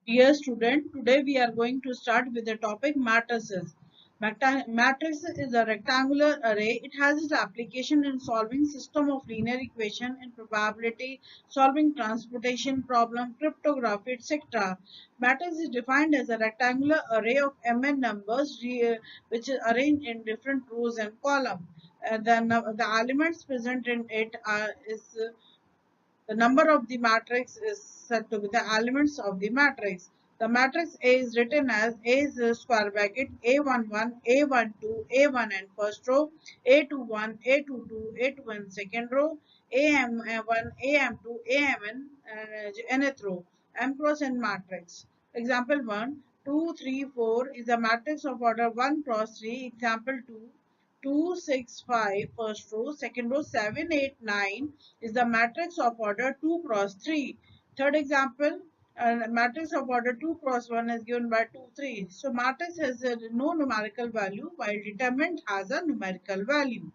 Dear student, today we are going to start with the topic matrices. Matrix is a rectangular array. It has its application in solving system of linear equation in probability, solving transportation problem, cryptography, etc. Matrix is defined as a rectangular array of mn numbers which is arranged in different rows and columns. The elements present in it is the number of the matrix is said to be the elements of the matrix. The matrix A is written as A is the square bracket A11, A12, A1 and first row, A21, A22, A21 second row, AM1, AM2, AMN nth row, M cross n matrix. Example 1, 2, 3, 4 is a matrix of order 1 cross 3. Example 2, 2, 6, 5 first row, second row 7, 8, 9 is the matrix of order 2 cross 3. Third example, a matrix of order 2 cross 1 is given by 2, 3. So matrix has no numerical value while determinant has a numerical value.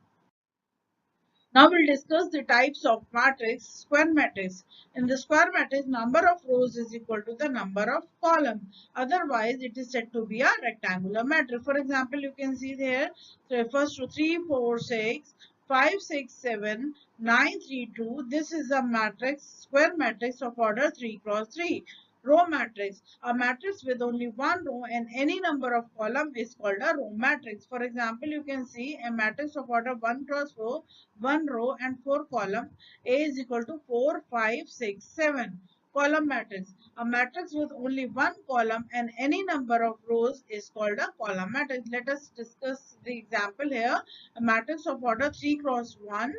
Now we'll discuss the types of matrix. Square matrix. In the square matrix, number of rows is equal to the number of columns. Otherwise, it is said to be a rectangular matrix. For example, you can see there, so first row 3, 4, 6, 5, 6, 7, 9, 3, 2. This is a matrix, square matrix of order 3 cross 3. Row matrix. A matrix with only one row and any number of columns is called a row matrix. For example, you can see a matrix of order 1 cross 4, 1 row and 4 column. A is equal to 4, 5, 6, 7. Column matrix. A matrix with only one column and any number of rows is called a column matrix. Let us discuss the example here. A matrix of order 3 cross 1.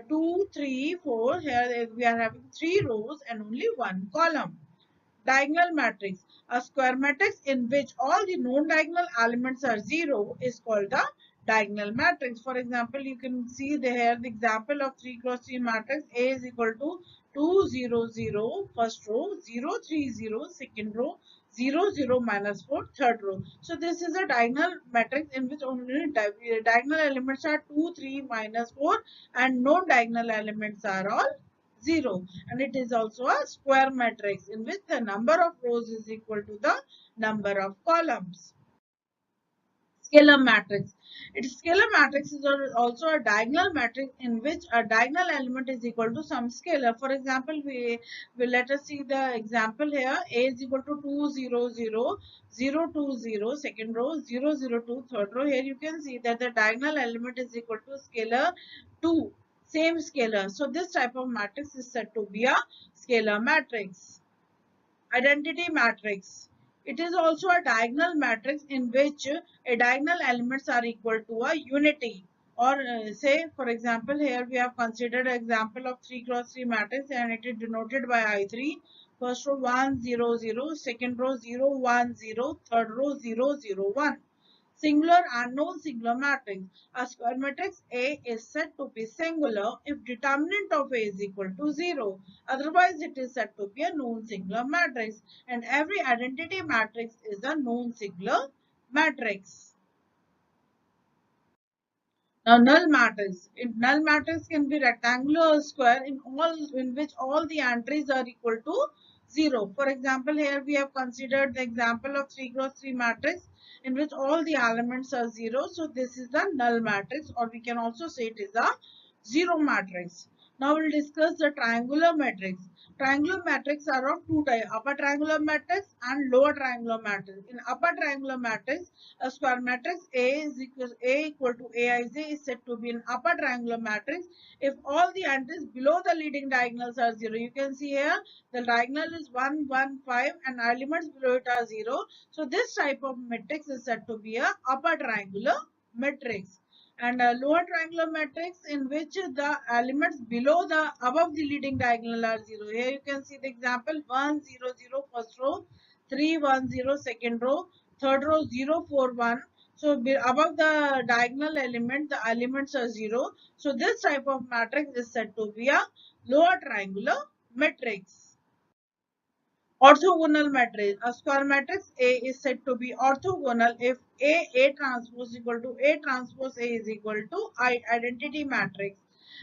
2, 3, 4. Here we are having 3 rows and only one column. Diagonal matrix. A square matrix in which all the non-diagonal elements are 0 is called the diagonal matrix. For example, you can see here the example of 3 cross 3 matrix. A is equal to 2, 0, 0, first row, 0, 3, 0, second row, 0, 0, minus 4, third row. So this is a diagonal matrix in which only diagonal elements are 2, 3, minus 4 and non-diagonal elements are all 0, and it is also a square matrix in which the number of rows is equal to the number of columns. Scalar matrix. Its scalar matrix is also a diagonal matrix in which a diagonal element is equal to some scalar. For example, we will let us see the example here. A is equal to 2, 0, 0, 0, 2, 0, second row, 0, 0, 2, third row. Here you can see that the diagonal element is equal to scalar 2, same scalar. So this type of matrix is said to be a scalar matrix. Identity matrix. It is also a diagonal matrix in which a diagonal elements are equal to a unity. Or say, for example, here we have considered an example of 3 cross 3 matrix and it is denoted by I3. First row 1, 0, 0, second row 0, 1, 0, third row 0, 0, 1. Singular and non-singular matrix. A square matrix A is said to be singular if determinant of A is equal to 0. Otherwise, it is said to be a non-singular matrix. And every identity matrix is a non-singular matrix. Now, null matrix. Null matrix can be rectangular or square in which all the entries are equal to 0. For example, here we have considered the example of 3 cross 3 matrix in which all the elements are 0. So, this is the null matrix, or we can also say it is a 0 matrix. Now, we will discuss the triangular matrix. Triangular matrices are of two types, upper triangular matrix and lower triangular matrix. In upper triangular matrix, a square matrix A equal to Aij is said to be an upper triangular matrix if all the entries below the leading diagonals are 0. You can see here the diagonal is 1, 1, 5 and elements below it are 0. So this type of matrix is said to be a upper triangular matrix. And a lower triangular matrix in which the elements below the above the leading diagonal are 0. Here you can see the example 1, 0, 0 first row, 3, 1, 0 second row, third row 0, 4, 1. So above the diagonal element, the elements are 0. So this type of matrix is said to be a lower triangular matrix. Orthogonal matrix. A square matrix A is said to be orthogonal if A transpose equal to A transpose A is equal to identity matrix.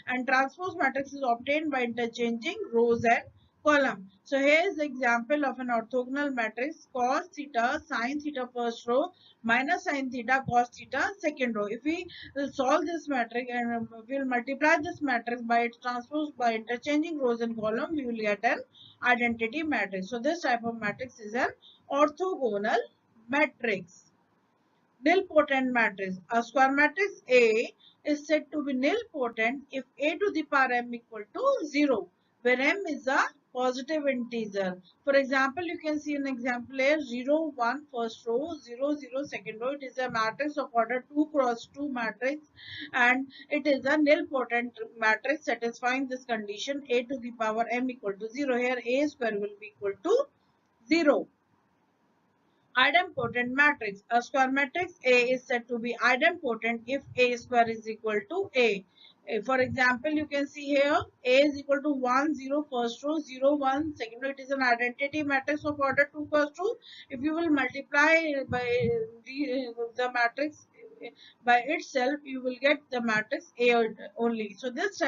And transpose matrix is obtained by interchanging rows and column. So here is the example of an orthogonal matrix: cos theta sin theta first row minus sin theta cos theta second row. If we solve this matrix and we'll multiply this matrix by its transpose by interchanging rows and column, we will get an identity matrix. So this type of matrix is an orthogonal matrix. Nilpotent matrix. A square matrix A is said to be nilpotent if A to the power m equal to 0, where m is a positive integer. For example, you can see an example here: 0, 1 first row, 0, 0 second row. It is a matrix of order 2 cross 2 matrix, and it is a nilpotent matrix satisfying this condition: A to the power m equal to 0. Here A square will be equal to 0. Idempotent matrix. A square matrix A is said to be idempotent if A square is equal to A. For example, you can see here A is equal to 1, 0 first row, 0, 1 second row. It is an identity matrix of order 2 cross 2. If you will multiply by the matrix by itself, you will get the matrix A only. So this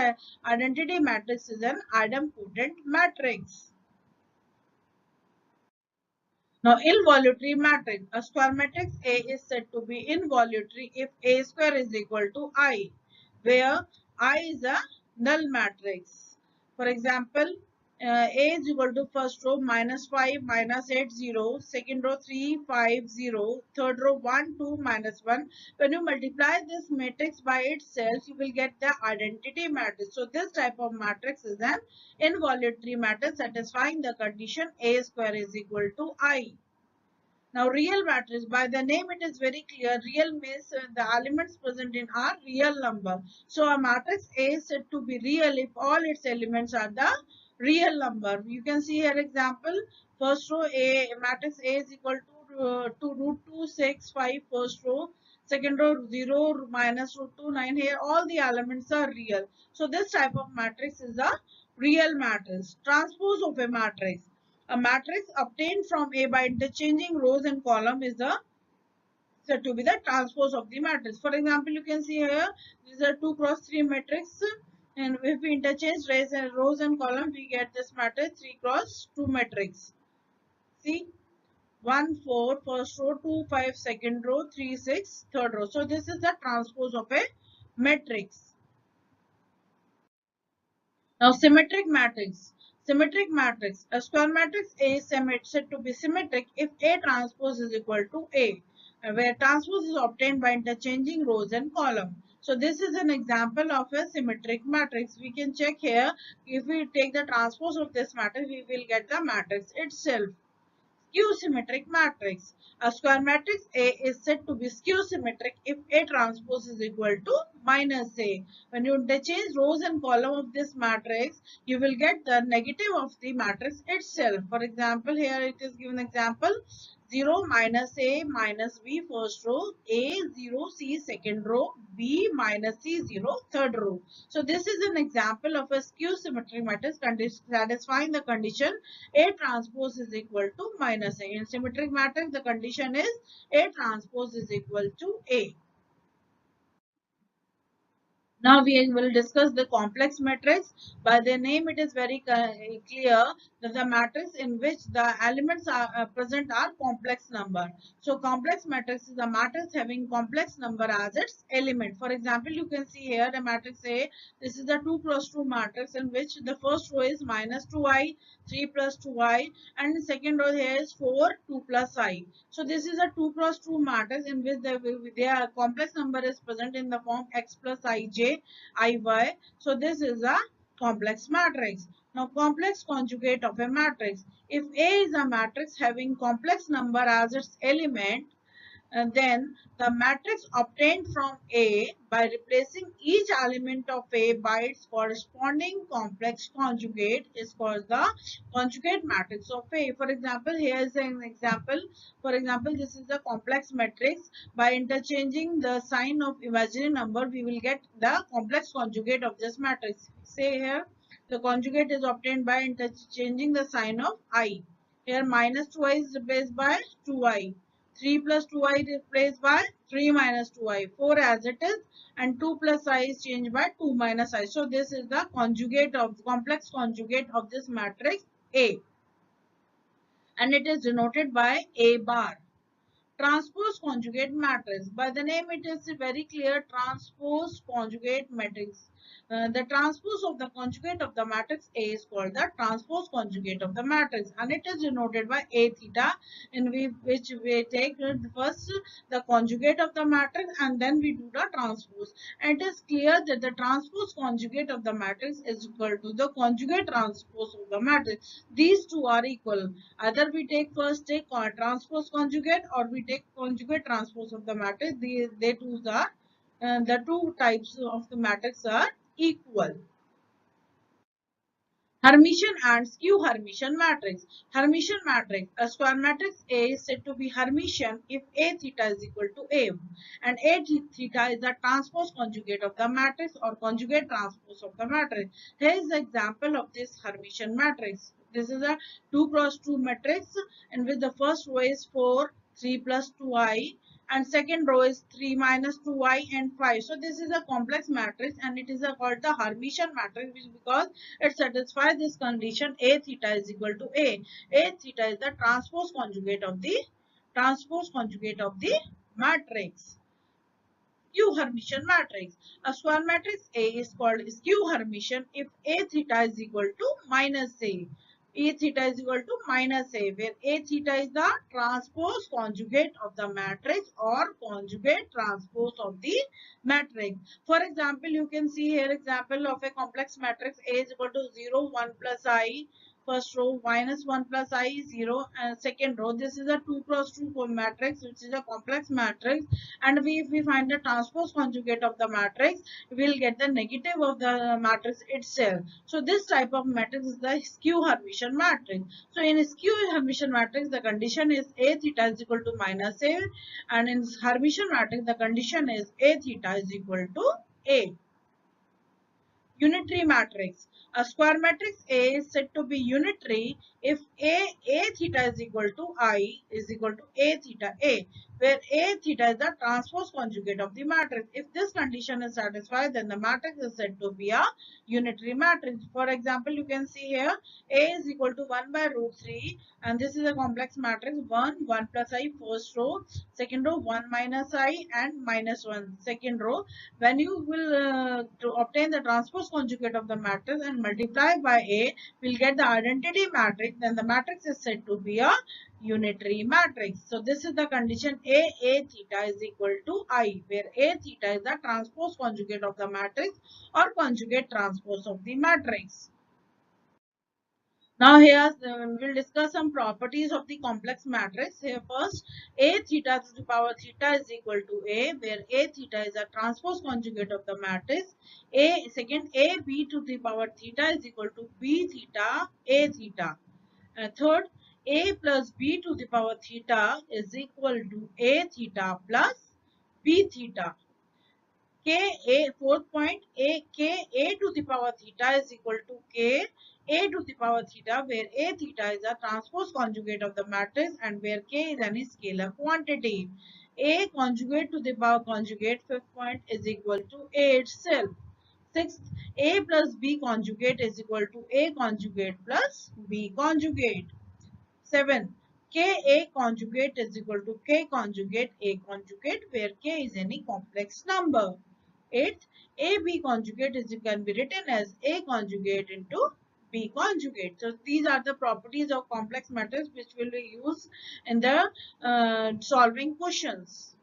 identity matrix is an idempotent matrix. Now, involutory matrix. A square matrix A is said to be involutory if A square is equal to I, where I is a null matrix. For example, A is equal to first row minus 5 minus 8 0, second row 3 5 0, third row 1 2 minus 1. When you multiply this matrix by itself, you will get the identity matrix. So this type of matrix is an involutory matrix satisfying the condition A square is equal to I. Now, real matrix, by the name it is very clear. Real means the elements present in are real number. So, a matrix A is said to be real if all its elements are the real number. You can see here example. First row A, matrix A is equal to root 2, 6, 5, first row. Second row 0 minus root 2, 9. Here all the elements are real. So, this type of matrix is a real matrix. Transpose of a matrix. A matrix obtained from A by interchanging rows and column is said to be the transpose of the matrix. For example, you can see here this is a 2 cross 3 matrix, and if we interchange rows and column, we get this matrix 3 cross 2 matrix. See, 1 4 first row, 2 5 second row, 3 6 third row. So this is the transpose of a matrix. Now, symmetric matrix. Symmetric matrix. A square matrix A is said to be symmetric if A transpose is equal to A, where transpose is obtained by interchanging rows and columns. So, this is an example of a symmetric matrix. We can check here. If we take the transpose of this matrix, we will get the matrix itself. Skew symmetric matrix. A square matrix A is said to be skew symmetric if A transpose is equal to minus A. When you interchange rows and columns of this matrix, you will get the negative of the matrix itself. For example, here it is given example 0 minus A minus B first row, A 0 C second row, B minus C 0 third row. So this is an example of a skew symmetric matrix satisfying the condition A transpose is equal to minus A. In symmetric matrix, the condition is A transpose is equal to A. Now we will discuss the complex matrix. By the name, it is very clear that the matrix in which the elements are present are complex number. So complex matrix is a matrix having complex number as its element. For example, you can see here the matrix A. This is the 2 cross 2 matrix in which the first row is minus 2i, 3 plus 2i, and the second row here is 4, 2 plus I. So this is a 2 cross 2 matrix in which their complex number is present in the form x plus ij, iy. So this is a complex matrix. Now, complex conjugate of a matrix. If A is a matrix having complex number as its element, and then the matrix obtained from A by replacing each element of A by its corresponding complex conjugate is called the conjugate matrix of A. For example, here is an example. For example, this is a complex matrix. By interchanging the sign of imaginary number, we will get the complex conjugate of this matrix. Say here, the conjugate is obtained by interchanging the sign of I. Here minus 2i is replaced by 2i. 3 plus 2i replaced by 3 minus 2i, 4 as it is, and 2 plus I is changed by 2 minus I. So this is the conjugate of complex conjugate of this matrix A, and it is denoted by A bar. Transpose conjugate matrix. By the name it is very clear, transpose conjugate matrix. The transpose of the conjugate of the matrix A is called the transpose conjugate of the matrix, and it is denoted by A theta, in which we take first the conjugate of the matrix and then we do the transpose. And it is clear that the transpose conjugate of the matrix is equal to the conjugate transpose of the matrix. These two are equal. Either we take transpose conjugate, or we take conjugate transpose of the matrix. They two are the two types of the matrix are equal. Hermitian and skew Hermitian matrix. Hermitian matrix. A square matrix A is said to be Hermitian if A theta is equal to A, and A theta is the transpose conjugate of the matrix or conjugate transpose of the matrix. Here is the example of this Hermitian matrix. This is a 2 cross 2 matrix, in which the first row is 4, 3 plus 2i, and second row is 3 minus 2i and 5. So this is a complex matrix, and it is called the Hermitian matrix, which because it satisfies this condition A theta is equal to A. A theta is the transpose conjugate of the matrix. Skew Hermitian matrix. A square matrix A is called skew Hermitian if A theta is equal to minus A. A theta is equal to minus A, where A theta is the transpose conjugate of the matrix or conjugate transpose of the matrix. For example, you can see here example of a complex matrix A is equal to 0, 1 plus I. First row minus 1 plus I is 0, and second row this is a 2 cross 2 matrix, which is a complex matrix, and if we find the transpose conjugate of the matrix, we will get the negative of the matrix itself. So this type of matrix is the skew Hermitian matrix. So in skew Hermitian matrix, the condition is A theta is equal to minus A, and in Hermitian matrix the condition is A theta is equal to A. Unitary matrix. A square matrix A is said to be unitary if A theta is equal to I is equal to A theta A, where A theta is the transpose conjugate of the matrix. If this condition is satisfied, then the matrix is said to be a unitary matrix. For example, you can see here A is equal to 1 by root 3, and this is a complex matrix 1, 1 plus I first row, second row 1 minus I and minus 1 second row. When you will to obtain the transpose conjugate of the matrix and multiply by A, we'll get the identity matrix. Then the matrix is said to be a unitary matrix. So this is the condition A theta is equal to I, where A theta is the transpose conjugate of the matrix or conjugate transpose of the matrix. Now here we'll discuss some properties of the complex matrix. Here first, A theta to the power theta is equal to A, where A theta is a transpose conjugate of the matrix. Second, A B to the power theta is equal to B theta A theta. Third, A plus B to the power theta is equal to A theta plus B theta. Fourth point, K A to the power theta is equal to K A to the power theta, where A theta is a transpose conjugate of the matrix and where K is any scalar quantity. A conjugate to the power conjugate, fifth point, is equal to A itself. Sixth, A plus B conjugate is equal to A conjugate plus B conjugate. 7. Ka conjugate is equal to K conjugate A conjugate, where K is any complex number. 8th, AB conjugate can be written as A conjugate into B conjugate. So these are the properties of complex matrix which will be used in the solving questions.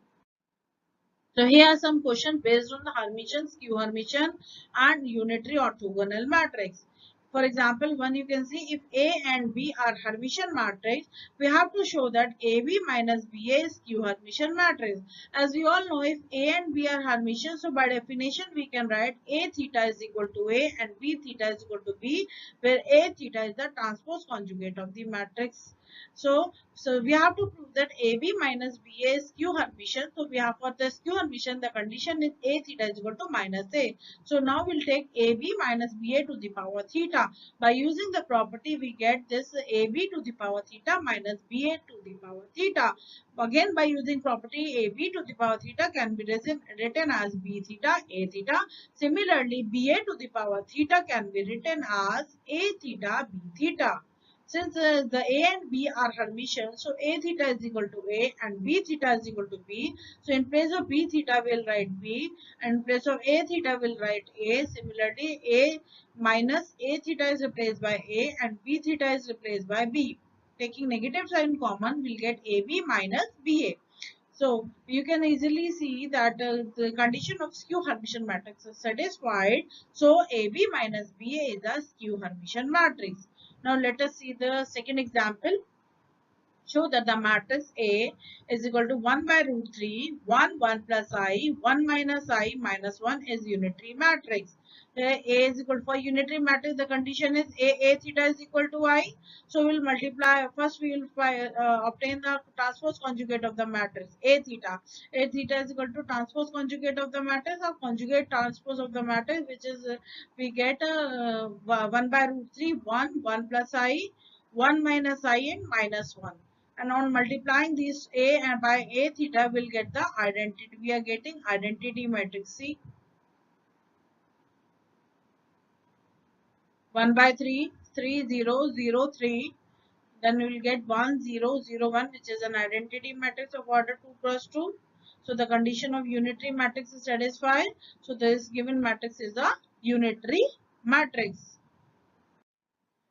So here are some questions based on the Hermitian, skew Hermitian and unitary orthogonal matrix. For example, one you can see if A and B are Hermitian matrix, we have to show that AB minus BA is skew Hermitian matrix. As we all know, if A and B are Hermitian, so by definition we can write A theta is equal to A and B theta is equal to B, where A theta is the transpose conjugate of the matrix. So we have to prove that AB minus BA is skew Hermitian. So we have for the skew Hermitian, the condition is A theta is equal to minus A. So now we'll take AB minus BA to the power theta. By using the property, we get this AB to the power theta minus BA to the power theta. Again, by using property, AB to the power theta can be written as B theta, A theta. Similarly, BA to the power theta can be written as A theta, B theta. Since the A and B are Hermitian, so A theta is equal to A and B theta is equal to B. So in place of B theta, we'll write B, and in place of A theta, we'll write A. Similarly, A minus A theta is replaced by A and B theta is replaced by B. Taking negative sign common, we'll get AB minus BA. So you can easily see that the condition of skew Hermitian matrix is satisfied. So AB minus BA is a skew Hermitian matrix. Now let us see the second example. Show that the matrix A is equal to 1 by root 3, 1, 1 plus I, 1 minus I minus 1 is unitary matrix. A is equal for unitary matrix, the condition is A theta is equal to I. So we will multiply, first we will obtain the transpose conjugate of the matrix A theta. A theta is equal to transpose conjugate of the matrix or conjugate transpose of the matrix, which is we get 1 by root 3, 1, 1 plus I, 1 minus I and minus 1. And on multiplying these A and by A theta, we'll get the identity. We are getting identity matrix. See, 1 by 3, 3, 0, 0, 3. Then we will get 1, 0, 0, 1, which is an identity matrix of order 2 cross 2. So the condition of unitary matrix is satisfied. So this given matrix is a unitary matrix.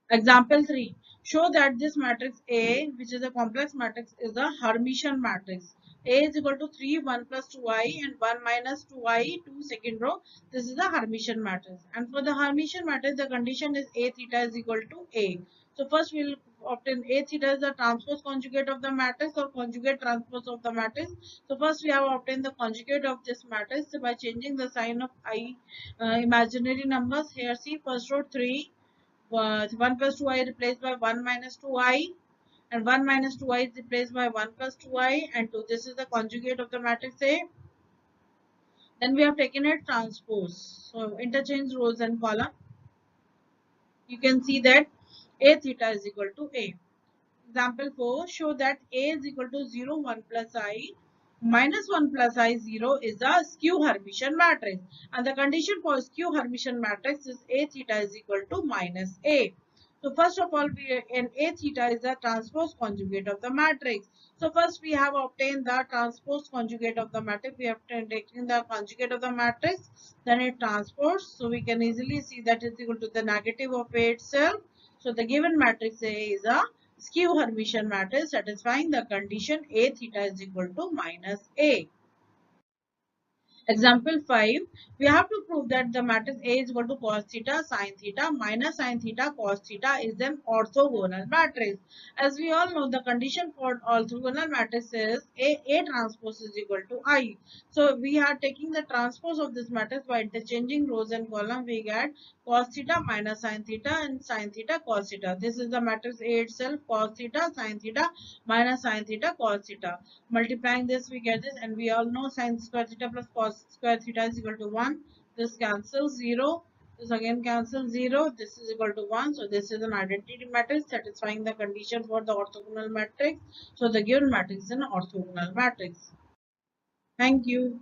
Example 3. Show that this matrix A, which is a complex matrix, is a Hermitian matrix. A is equal to 3, 1 plus 2i and 1 minus 2i, 2 second row. This is the Hermitian matrix. And for the Hermitian matrix, the condition is A theta is equal to A. So first we will obtain A theta is the transpose conjugate of the matrix or conjugate transpose of the matrix. So first we have obtained the conjugate of this matrix by changing the sign of I imaginary numbers. Here see first row 3. 1 plus 2i replaced by 1 minus 2i and 1 minus 2i is replaced by 1 plus 2i and 2. This is the conjugate of the matrix A. Then we have taken a transpose. So interchange rows and column. You can see that A theta is equal to A. Example 4. Show that A is equal to 0, 1 plus I minus 1 plus I 0 is a skew Hermitian matrix. And the condition for skew Hermitian matrix is A theta is equal to minus A. So first of all, an A theta is the transpose conjugate of the matrix. So first we have obtained the transpose conjugate of the matrix. We have taken the conjugate of the matrix, then it transpose. So we can easily see that is equal to the negative of A itself. So the given matrix A is a skew Hermitian matrix satisfying the condition A theta is equal to minus A. Example 5, we have to prove that the matrix A is equal to cos theta sin theta minus sin theta cos theta is an orthogonal matrix. As we all know, the condition for orthogonal matrix is A transpose is equal to I. So we are taking the transpose of this matrix by interchanging rows and columns. We get cos theta minus sin theta and sin theta cos theta. This is the matrix A itself, cos theta sin theta minus sin theta cos theta. Multiplying this, we get this, and we all know sin square theta plus cos square theta is equal to 1. This cancels 0. This again cancels 0. This is equal to 1. So this is an identity matrix satisfying the condition for the orthogonal matrix. So the given matrix is an orthogonal matrix. Thank you.